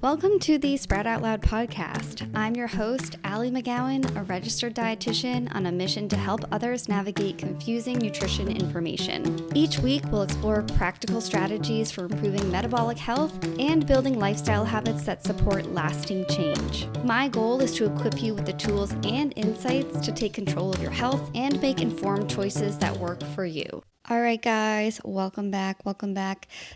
Welcome to the Sprout Out Loud podcast. I'm your host, Allie McGowan, a registered dietitian on a mission to help others navigate confusing nutrition information. Each week, we'll explore practical strategies for improving metabolic health and building lifestyle habits that support lasting change. My goal is to equip you with the tools and insights to take control of your health and make informed choices that work for you. All right, guys, welcome back.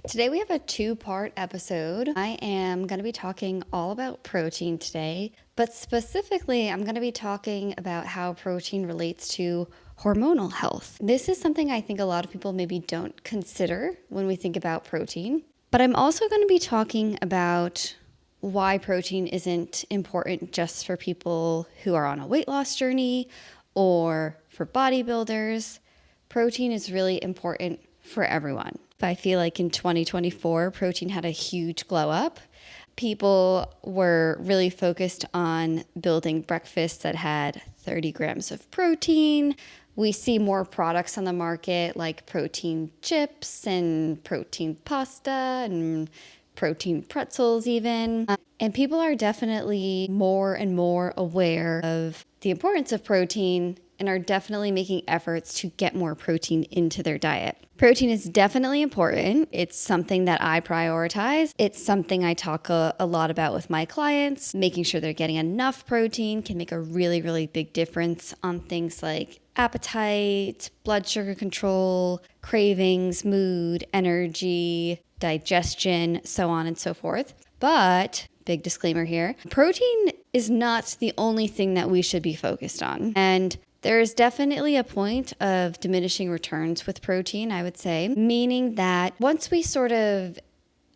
Today we have a two-part episode. I am going to be talking all about protein today, but specifically I'm going to be talking about how protein relates to hormonal health. This is something I think a lot of people maybe don't consider when we think about protein, but I'm also going to be talking about why protein isn't important just for people who are on a weight loss journey or for bodybuilders. Protein is really important for everyone. I feel like in 2024, protein had a huge glow up. People were really focused on building breakfasts that had 30 grams of protein. We see more products on the market like protein chips and protein pasta and protein pretzels even. And people are definitely more and more aware of the importance of protein and are definitely making efforts to get more protein into their diet. Protein is definitely important. It's something that I prioritize. It's something I talk a lot about with my clients. Making sure they're getting enough protein can make a really, really big difference on things like appetite, blood sugar control, cravings, mood, energy, digestion, so on and so forth. But big disclaimer here, protein is not the only thing that we should be focused on. And there's definitely a point of diminishing returns with protein, I would say, meaning that once we sort of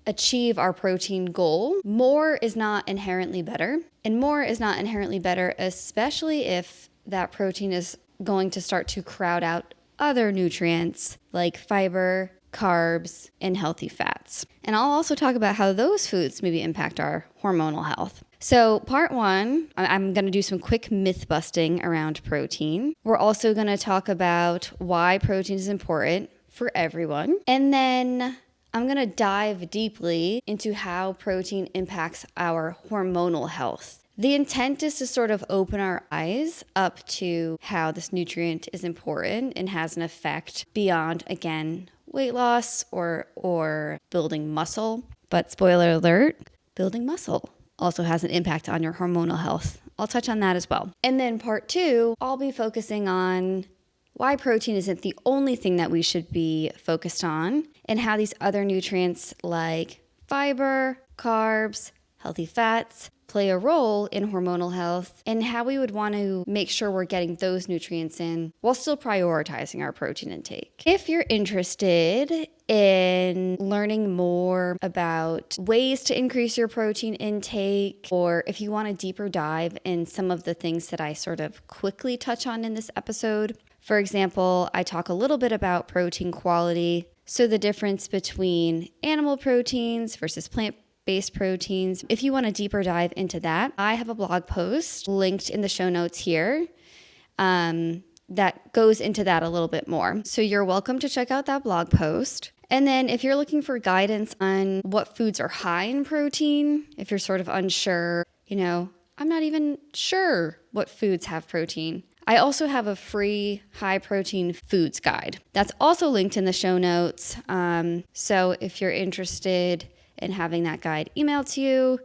achieve our protein goal, more is not inherently better. And more is not inherently better, especially if that protein is going to start to crowd out other nutrients like fiber, carbs, and healthy fats. And I'll also talk about how those foods maybe impact our hormonal health. So part one, I'm going to do some quick myth busting around protein. We're also going to talk about why protein is important for everyone. And then I'm going to dive deeply into how protein impacts our hormonal health. The intent is to sort of open our eyes up to how this nutrient is important and has an effect beyond, again, weight loss or building muscle. But spoiler alert, building muscle also has an impact on your hormonal health. I'll touch on that as well. And then part two, I'll be focusing on why protein isn't the only thing that we should be focused on and how these other nutrients like fiber, carbs, healthy fats play a role in hormonal health and how we would want to make sure we're getting those nutrients in while still prioritizing our protein intake. If you're interested in learning more about ways to increase your protein intake, or if you want a deeper dive in some of the things that I sort of quickly touch on in this episode, for example, I talk a little bit about protein quality, so the difference between animal proteins versus plant-based proteins. If you want a deeper dive into that, I have a blog post linked in the show notes here that goes into that a little bit more. So you're welcome to check out that blog post. And then if you're looking for guidance on what foods are high in protein, if you're sort of unsure, I'm not even sure what foods have protein, I also have a free high protein foods guide. That's also linked in the show notes. So if you're interested in having that guide emailed to you,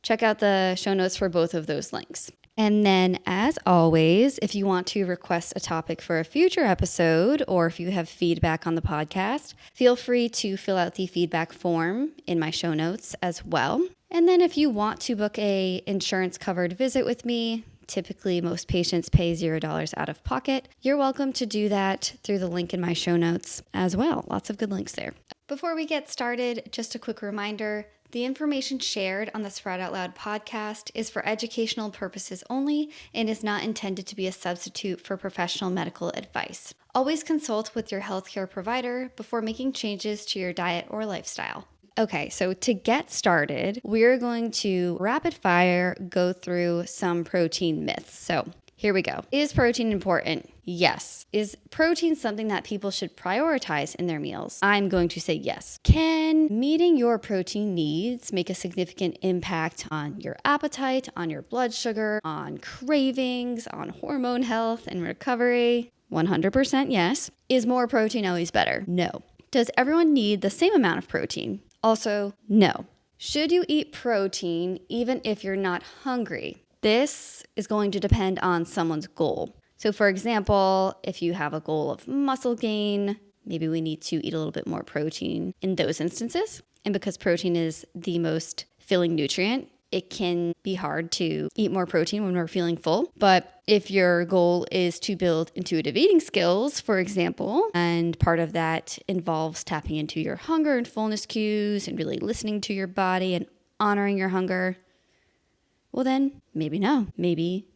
check out the show notes for both of those links. And then, as always, if you want to request a topic for a future episode, or if you have feedback on the podcast, feel free to fill out the feedback form in my show notes as well. And then if you want to book a insurance-covered visit with me, typically most patients pay $0 out of pocket, you're welcome to do that through the link in my show notes as well. Lots of good links there. Before we get started, just a quick reminder, the information shared on the Sprout Out Loud podcast is for educational purposes only and is not intended to be a substitute for professional medical advice. Always consult with your healthcare provider before making changes to your diet or lifestyle. Okay, so to get started, we're going to rapid fire go through some protein myths. So Here we go. Is protein important? Yes. Is protein something that people should prioritize in their meals? I'm going to say yes. Can meeting your protein needs make a significant impact on your appetite, on your blood sugar, on cravings, on hormone health and recovery? 100% yes. Is more protein always better? No. Does everyone need the same amount of protein? Also, no. Should you eat protein even if you're not hungry? This is going to depend on someone's goal. So for example, if you have a goal of muscle gain, maybe we need to eat a little bit more protein in those instances. And because protein is the most filling nutrient, it can be hard to eat more protein when we're feeling full. But if your goal is to build intuitive eating skills, for example, and part of that involves tapping into your hunger and fullness cues and really listening to your body and honoring your hunger, well then, maybe no. Maybe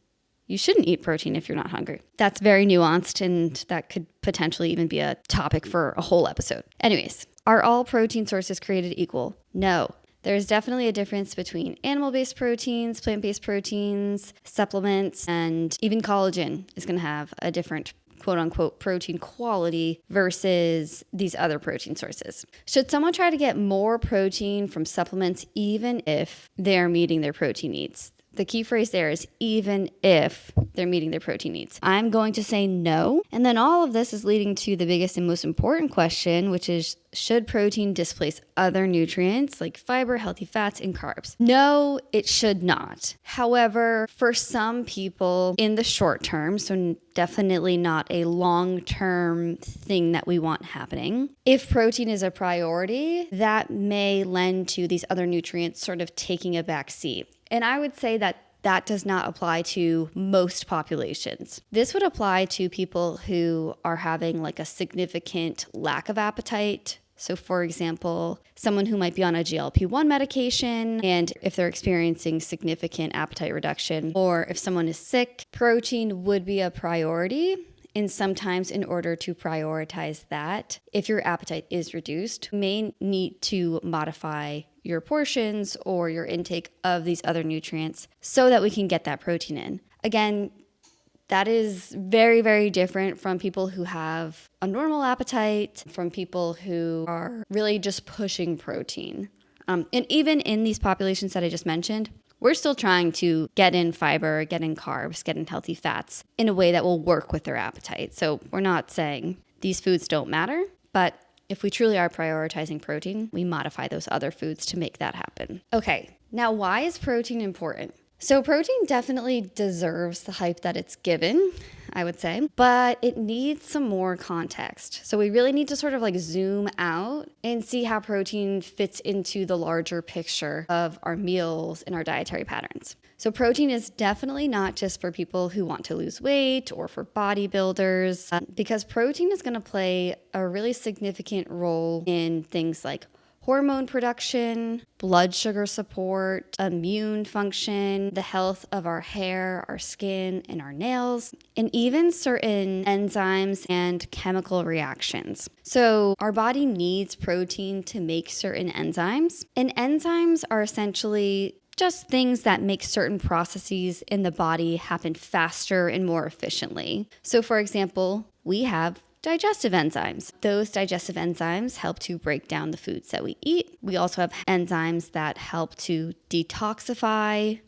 you shouldn't eat protein if you're not hungry. That's very nuanced, and that could potentially even be a topic for a whole episode. Anyways, are all protein sources created equal? No. There's definitely a difference between animal-based proteins, plant-based proteins, supplements, and even collagen is going to have a different quote-unquote protein quality versus these other protein sources. Should someone try to get more protein from supplements even if they're meeting their protein needs? The key phrase there is even if they're meeting their protein needs. I'm going to say no. And then all of this is leading to the biggest and most important question, which is, should protein displace other nutrients like fiber, healthy fats, and carbs? No, it should not. However, for some people in the short term, so definitely not a long-term thing that we want happening, if protein is a priority, that may lend to these other nutrients sort of taking a back seat. And I would say that that does not apply to most populations. This would apply to people who are having like a significant lack of appetite. So for example, someone who might be on a GLP-1 medication, and if they're experiencing significant appetite reduction, or if someone is sick, protein would be a priority. And sometimes in order to prioritize that, if your appetite is reduced, you may need to modify your portions or your intake of these other nutrients so that we can get that protein in. Again, that is very, very different from people who have a normal appetite, from people who are really just pushing protein. And even in these populations that I just mentioned, we're still trying to get in fiber, get in carbs, get in healthy fats in a way that will work with their appetite. So we're not saying these foods don't matter, but if we truly are prioritizing protein, we modify those other foods to make that happen. Okay, now why is protein important? So protein definitely deserves the hype that it's given, I would say, but it needs some more context. So we really need to sort of like zoom out and see how protein fits into the larger picture of our meals and our dietary patterns. So protein is definitely not just for people who want to lose weight or for bodybuilders, because protein is going to play a really significant role in things like hormone production, blood sugar support, immune function, the health of our hair, our skin, and our nails, and even certain enzymes and chemical reactions. So our body needs protein to make certain enzymes, and enzymes are essentially just things that make certain processes in the body happen faster and more efficiently. So for example, we have digestive enzymes. Those digestive enzymes help to break down the foods that we eat. We also have enzymes that help to detoxify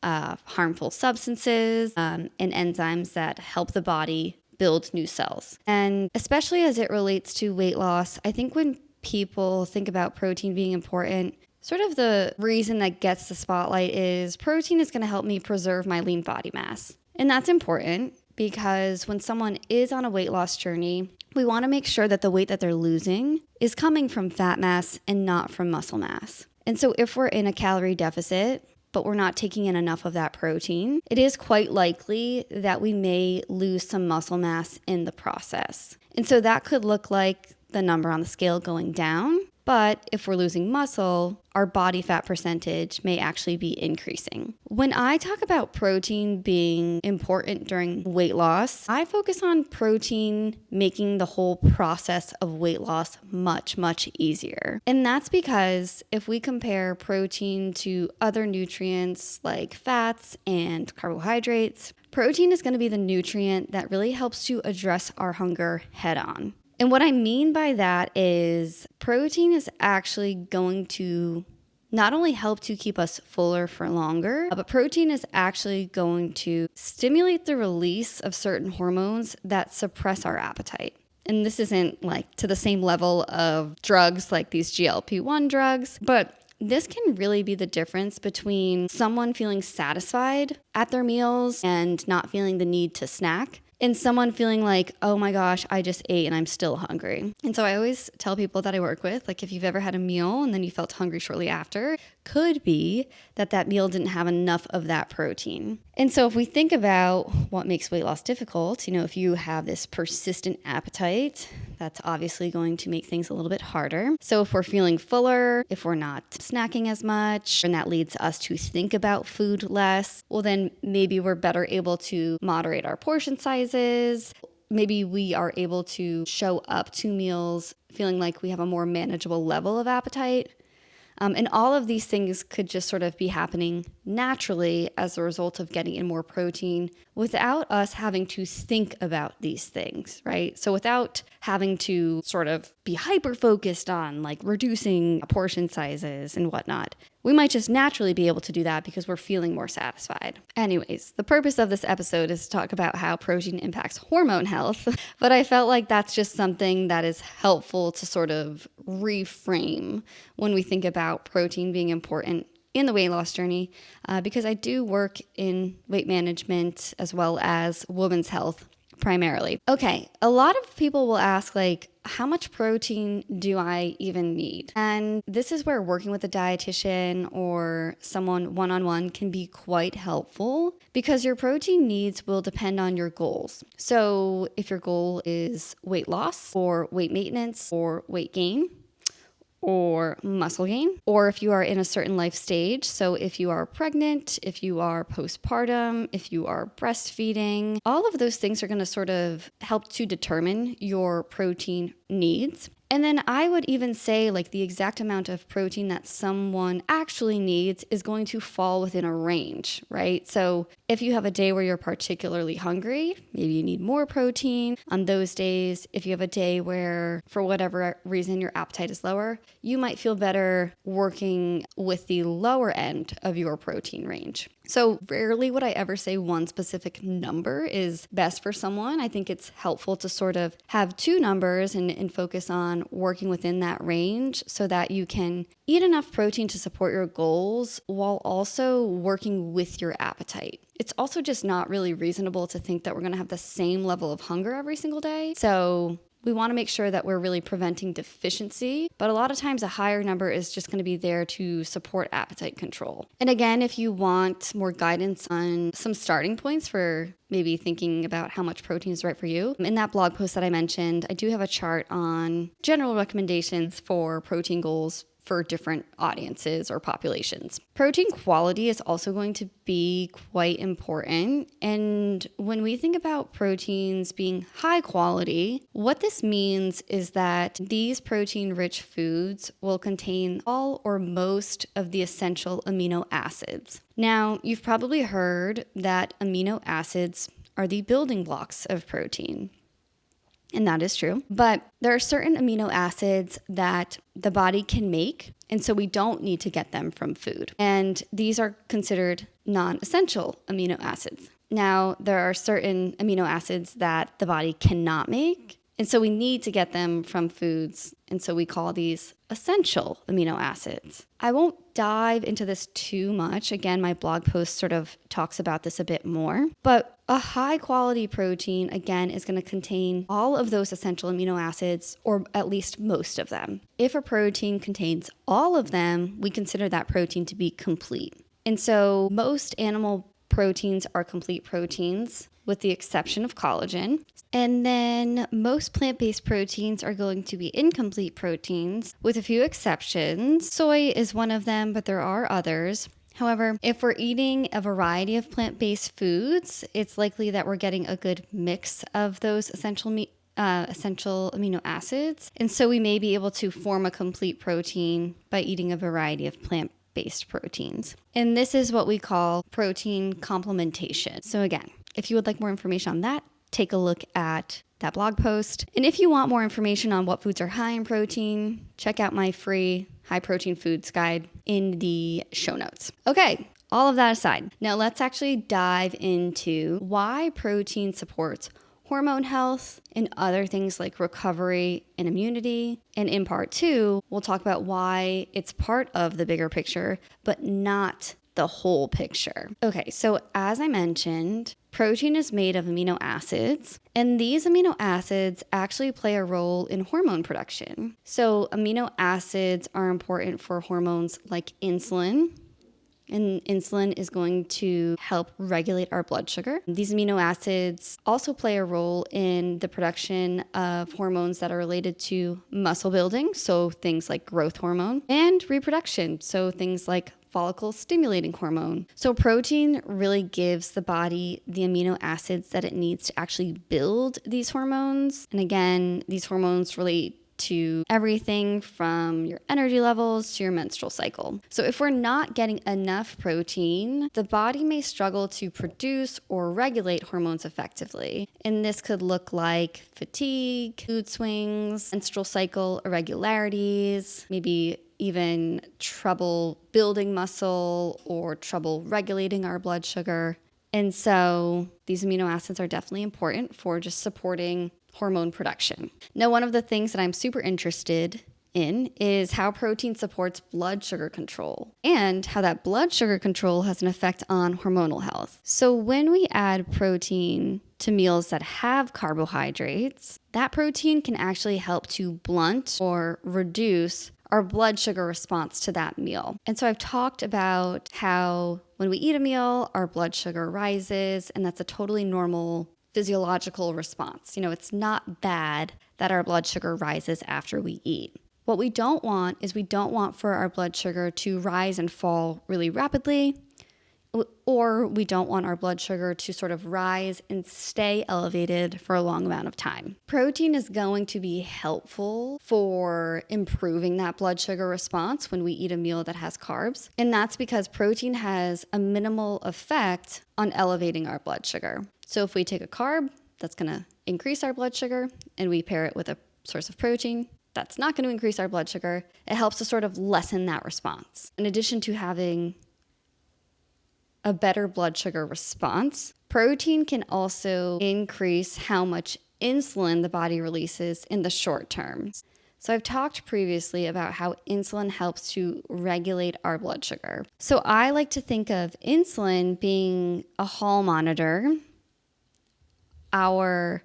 harmful substances, and enzymes that help the body build new cells. And especially as it relates to weight loss, I think when people think about protein being important, sort of the reason that gets the spotlight is protein is going to help me preserve my lean body mass. And that's important, because when someone is on a weight loss journey, we want to make sure that the weight that they're losing is coming from fat mass and not from muscle mass. And so if we're in a calorie deficit, but we're not taking in enough of that protein, it is quite likely that we may lose some muscle mass in the process. And so that could look like the number on the scale going down, But if we're losing muscle, our body fat percentage may actually be increasing. When I talk about protein being important during weight loss, I focus on protein making the whole process of weight loss much, much easier. And that's because if we compare protein to other nutrients like fats and carbohydrates, protein is going to be the nutrient that really helps to address our hunger head on. And what I mean by that is protein is actually going to not only help to keep us fuller for longer, but protein is actually going to stimulate the release of certain hormones that suppress our appetite. And this isn't like to the same level of drugs like these GLP-1 drugs, but this can really be the difference between someone feeling satisfied at their meals and not feeling the need to snack, and someone feeling like, oh my gosh, I just ate and I'm still hungry. And so I always tell people that I work with, like if you've ever had a meal and then you felt hungry shortly after, could be that that meal didn't have enough of that protein. And so if we think about what makes weight loss difficult, if you have this persistent appetite, that's obviously going to make things a little bit harder. So if we're feeling fuller, if we're not snacking as much, and that leads us to think about food less, well then maybe we're better able to moderate our portion sizes. Maybe we are able to show up to meals feeling like we have a more manageable level of appetite. And all of these things could just sort of be happening naturally as a result of getting in more protein without us having to think about these things, right? So without having to sort of be hyper-focused on like reducing portion sizes and whatnot. We might just naturally be able to do that because we're feeling more satisfied. Anyways, the purpose of this episode is to talk about how protein impacts hormone health, but I felt like that's just something that is helpful to sort of reframe when we think about protein being important in the weight loss journey, because I do work in weight management as well as women's health primarily. Okay, a lot of people will ask like, how much protein do I even need? And this is where working with a dietitian or someone one-on-one can be quite helpful because your protein needs will depend on your goals. So if your goal is weight loss or weight maintenance or weight gain, or muscle gain, or if you are in a certain life stage. So if you are pregnant, if you are postpartum, if you are breastfeeding, all of those things are going to sort of help to determine your protein needs. And then I would even say like the exact amount of protein that someone actually needs is going to fall within a range, right? So if you have a day where you're particularly hungry, maybe you need more protein. On those days, if you have a day where for whatever reason your appetite is lower, you might feel better working with the lower end of your protein range. So rarely would I ever say one specific number is best for someone. I think it's helpful to sort of have two numbers and focus on working within that range so that you can eat enough protein to support your goals while also working with your appetite. It's also just not really reasonable to think that we're going to have the same level of hunger every single day. So we want to make sure that we're really preventing deficiency, but a lot of times a higher number is just going to be there to support appetite control. And again, if you want more guidance on some starting points for maybe thinking about how much protein is right for you, in that blog post that I mentioned, I do have a chart on general recommendations for protein goals for different audiences or populations. Protein quality is also going to be quite important. And when we think about proteins being high quality, what this means is that these protein-rich foods will contain all or most of the essential amino acids. Now, you've probably heard that amino acids are the building blocks of protein. And that is true. But there are certain amino acids that the body can make, and so we don't need to get them from food. And these are considered non-essential amino acids. Now, there are certain amino acids that the body cannot make, and so we need to get them from foods, and so we call these essential amino acids. I won't dive into this too much. Again, my blog post sort of talks about this a bit more, but a high quality protein, again, is going to contain all of those essential amino acids, or at least most of them. If a protein contains all of them, we consider that protein to be complete. And so most animal proteins are complete proteins. with the exception of collagen. And then most plant-based proteins are going to be incomplete proteins, with a few exceptions. Soy is one of them, but there are others. However, if we're eating a variety of plant-based foods, it's likely that we're getting a good mix of those essential amino acids. And so we may be able to form a complete protein by eating a variety of plant-based proteins. And this is what we call protein complementation. So again, if you would like more information on that, take a look at that blog post. And if you want more information on what foods are high in protein, check out my free high protein foods guide in the show notes. Okay, all of that aside, now let's actually dive into why protein supports hormone health and other things like recovery and immunity. And in part 2, we'll talk about why it's part of the bigger picture, but not the whole picture. Okay, so as I mentioned, protein is made of amino acids, and these amino acids actually play a role in hormone production. So amino acids are important for hormones like insulin, and insulin is going to help regulate our blood sugar. These amino acids also play a role in the production of hormones that are related to muscle building, so things like growth hormone, and reproduction, so things like follicle stimulating hormone. So protein really gives the body the amino acids that it needs to actually build these hormones. And again, these hormones relate to everything from your energy levels to your menstrual cycle. So if we're not getting enough protein, the body may struggle to produce or regulate hormones effectively. And this could look like fatigue, mood swings, menstrual cycle irregularities, maybe even trouble building muscle or trouble regulating our blood sugar. And so these amino acids are definitely important for just supporting hormone production. Now, one of the things that I'm super interested in is how protein supports blood sugar control and how that blood sugar control has an effect on hormonal health. So when we add protein to meals that have carbohydrates, that protein can actually help to blunt or reduce our blood sugar response to that meal. And so I've talked about how when we eat a meal, our blood sugar rises, and that's a totally normal physiological response. It's not bad that our blood sugar rises after we eat. What we don't want is for our blood sugar to rise and fall really rapidly, or we don't want our blood sugar to sort of rise and stay elevated for a long amount of time. Protein is going to be helpful for improving that blood sugar response when we eat a meal that has carbs. And that's because protein has a minimal effect on elevating our blood sugar. So if we take a carb, that's going to increase our blood sugar, and we pair it with a source of protein, that's not going to increase our blood sugar. It helps to sort of lessen that response. In addition to having a better blood sugar response, protein can also increase how much insulin the body releases in the short term. So I've talked previously about how insulin helps to regulate our blood sugar. So I like to think of insulin being a hall monitor. Our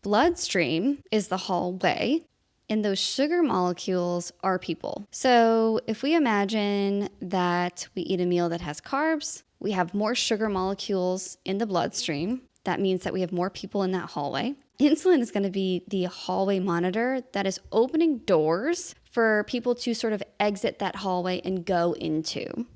bloodstream is the hallway, and those sugar molecules are people. So if we imagine that we eat a meal that has carbs, we have more sugar molecules in the bloodstream. That means that we have more people in that hallway. Insulin is going to be the hallway monitor that is opening doors for people to sort of exit that hallway and go into.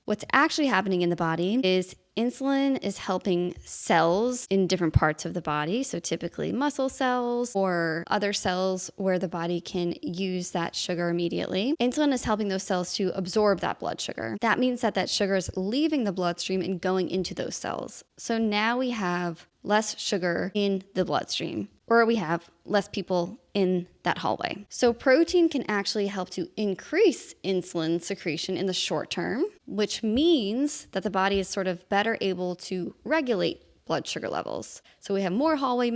What's actually happening in the body is insulin is helping cells in different parts of the body, so typically muscle cells or other cells where the body can use that sugar immediately. Insulin is helping those cells to absorb that blood sugar. That means that that sugar is leaving the bloodstream and going into those cells. So now we have less sugar in the bloodstream, or we have less people in that hallway. So protein can actually help to increase insulin secretion in the short term, which means that the body is sort of better able to regulate blood sugar levels. So we have more hallway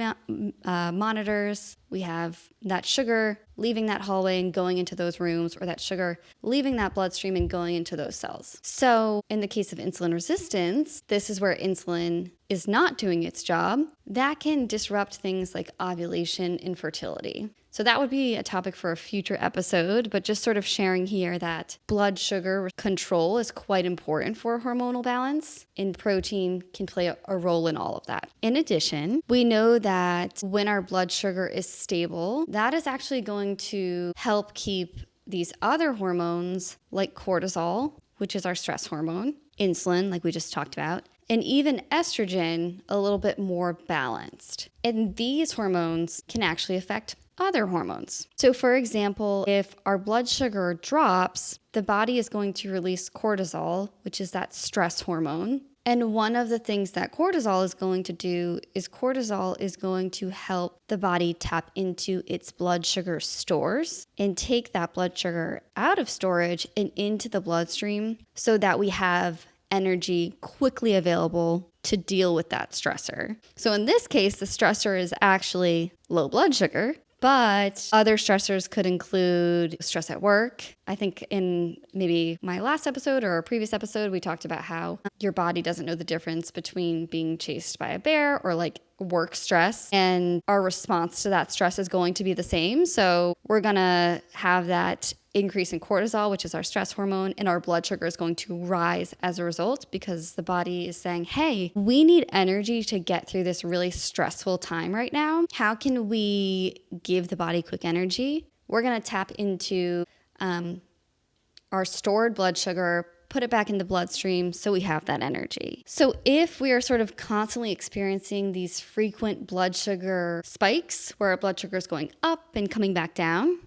monitors. We have that sugar leaving that hallway and going into those rooms, or that sugar leaving that bloodstream and going into those cells. So in the case of insulin resistance, this is where insulin is not doing its job. That can disrupt things like ovulation and fertility. So that would be a topic for a future episode, but just sort of sharing here that blood sugar control is quite important for hormonal balance, and protein can play a role in all of that. In addition, we know that when our blood sugar is stable, that is actually going to help keep these other hormones like cortisol, which is our stress hormone, insulin, like we just talked about, and even estrogen a little bit more balanced. And these hormones can actually affect other hormones. So for example, if our blood sugar drops, the body is going to release cortisol, which is that stress hormone. And one of the things that cortisol is going to do is cortisol is going to help the body tap into its blood sugar stores and take that blood sugar out of storage and into the bloodstream so that we have energy quickly available to deal with that stressor. So in this case, the stressor is actually low blood sugar, but other stressors could include stress at work. I think in maybe my last episode or a previous episode, we talked about how your body doesn't know the difference between being chased by a bear or like work stress, and our response to that stress is going to be the same. So we're going to have that increase in cortisol, which is our stress hormone, and our blood sugar is going to rise as a result because the body is saying, hey, we need energy to get through this really stressful time right now. How can we give the body quick energy? We're going to tap into our stored blood sugar, put it back in the bloodstream so we have that energy. So if we are sort of constantly experiencing these frequent blood sugar spikes where our blood sugar is going up and coming back down,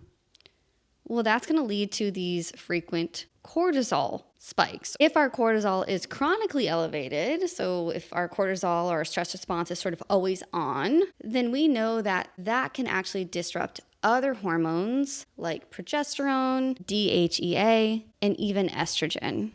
well, that's going to lead to these frequent cortisol spikes. If our cortisol is chronically elevated, so if our cortisol or our stress response is sort of always on, then we know that that can actually disrupt other hormones like progesterone, DHEA, and even estrogen.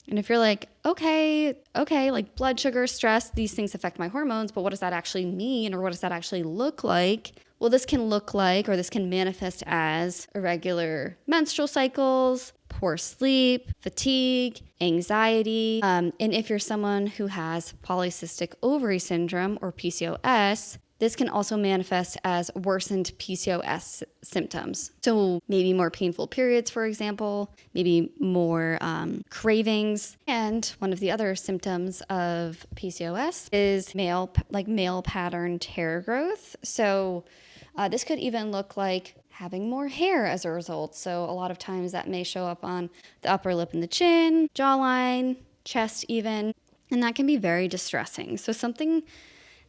And if you're like, okay, like blood sugar, stress, these things affect my hormones, but what does that actually mean, or what does that actually look like? Well, this can look like, or this can manifest as irregular menstrual cycles, poor sleep, fatigue, anxiety. And if you're someone who has polycystic ovary syndrome or PCOS, this can also manifest as worsened PCOS symptoms. So maybe more painful periods, for example, maybe more cravings. And one of the other symptoms of PCOS is male pattern hair growth. So this could even look like having more hair as a result. So a lot of times that may show up on the upper lip and the chin, jawline, chest even, and that can be very distressing. So something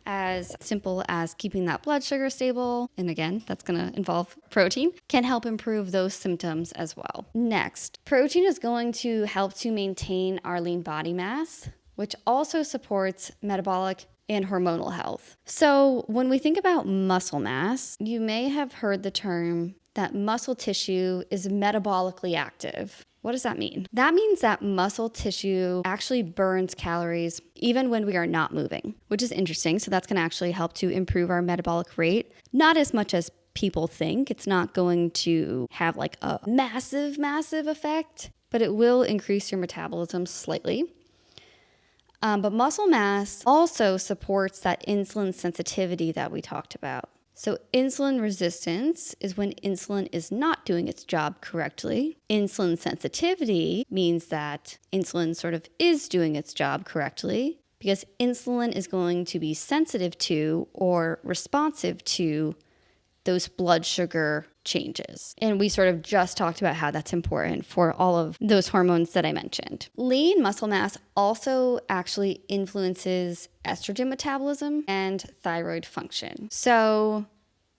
as simple as keeping that blood sugar stable, and again, that's going to involve protein, can help improve those symptoms as well. Next, protein is going to help to maintain our lean body mass, which also supports metabolic and hormonal health. So when we think about muscle mass, you may have heard the term that muscle tissue is metabolically active. What does that mean? That means that muscle tissue actually burns calories even when we are not moving, which is interesting. So that's going to actually help to improve our metabolic rate. Not as much as people think. It's not going to have like a massive effect, but it will increase your metabolism slightly. But muscle mass also supports that insulin sensitivity that we talked about. So insulin resistance is when insulin is not doing its job correctly. Insulin sensitivity means that insulin sort of is doing its job correctly because insulin is going to be sensitive to or responsive to those blood sugar changes. And we sort of just talked about how that's important for all of those hormones that I mentioned. Lean muscle mass also actually influences estrogen metabolism and thyroid function. So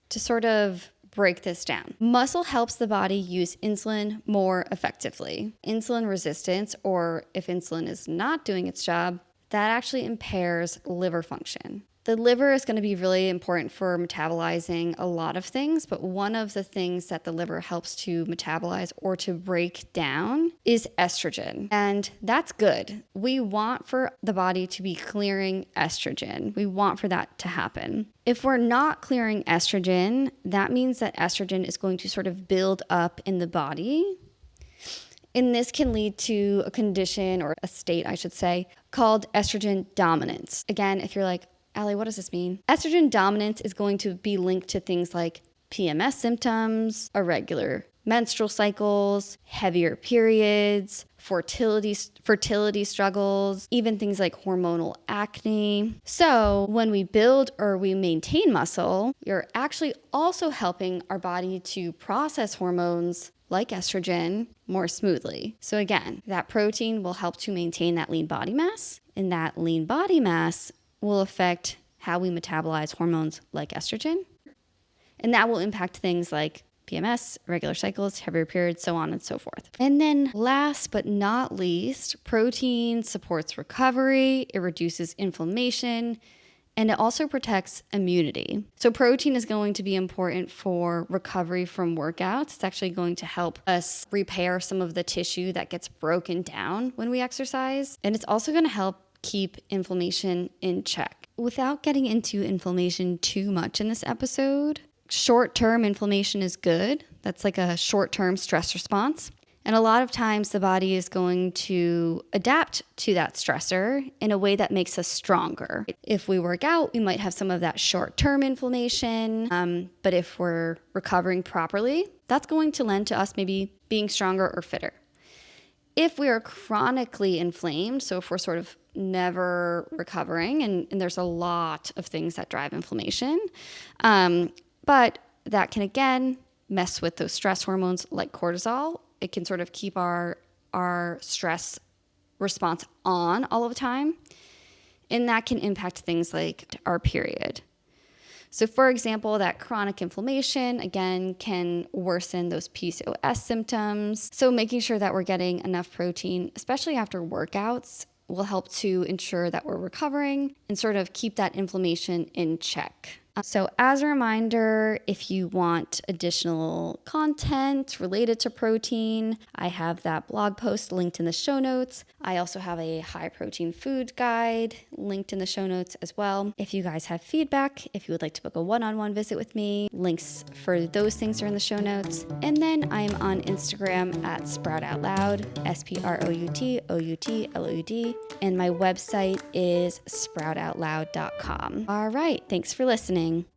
to sort of break this down, muscle helps the body use insulin more effectively. Insulin resistance, or if insulin is not doing its job, that actually impairs liver function. The liver is going to be really important for metabolizing a lot of things, but one of the things that the liver helps to metabolize or to break down is estrogen. And that's good. We want for the body to be clearing estrogen. We want for that to happen. If we're not clearing estrogen, that means that estrogen is going to sort of build up in the body. And this can lead to a condition, or a state, I should say, called estrogen dominance. Again, if you're like, Allie, what does this mean? Estrogen dominance is going to be linked to things like PMS symptoms, irregular menstrual cycles, heavier periods, fertility struggles, even things like hormonal acne. So when we build or we maintain muscle, you're actually also helping our body to process hormones like estrogen more smoothly. So again, that protein will help to maintain that lean body mass, and that lean body mass will affect how we metabolize hormones like estrogen. And that will impact things like PMS, irregular cycles, heavier periods, so on and so forth. And then last but not least, protein supports recovery, it reduces inflammation, and it also protects immunity. So protein is going to be important for recovery from workouts. It's actually going to help us repair some of the tissue that gets broken down when we exercise. And it's also going to help keep inflammation in check. Without getting into inflammation too much in this episode, short-term inflammation is good. That's like a short-term stress response. And a lot of times the body is going to adapt to that stressor in a way that makes us stronger. If we work out, we might have some of that short-term inflammation. But if we're recovering properly, that's going to lend to us maybe being stronger or fitter. If we are chronically inflamed, so if we're sort of never recovering, and there's a lot of things that drive inflammation, but that can, again, mess with those stress hormones like cortisol. It can sort of keep our stress response on all of the time. And that can impact things like our period. So for example, that chronic inflammation, again, can worsen those PCOS symptoms. So making sure that we're getting enough protein, especially after workouts, will help to ensure that we're recovering and sort of keep that inflammation in check. So as a reminder, if you want additional content related to protein, I have that blog post linked in the show notes. I also have a high protein food guide linked in the show notes as well. If you guys have feedback, if you would like to book a one-on-one visit with me, links for those things are in the show notes. And then I'm on Instagram at SproutOutLoud, SPROUTOUTLOUD, and my website is sproutoutloud.com. All right, thanks for listening.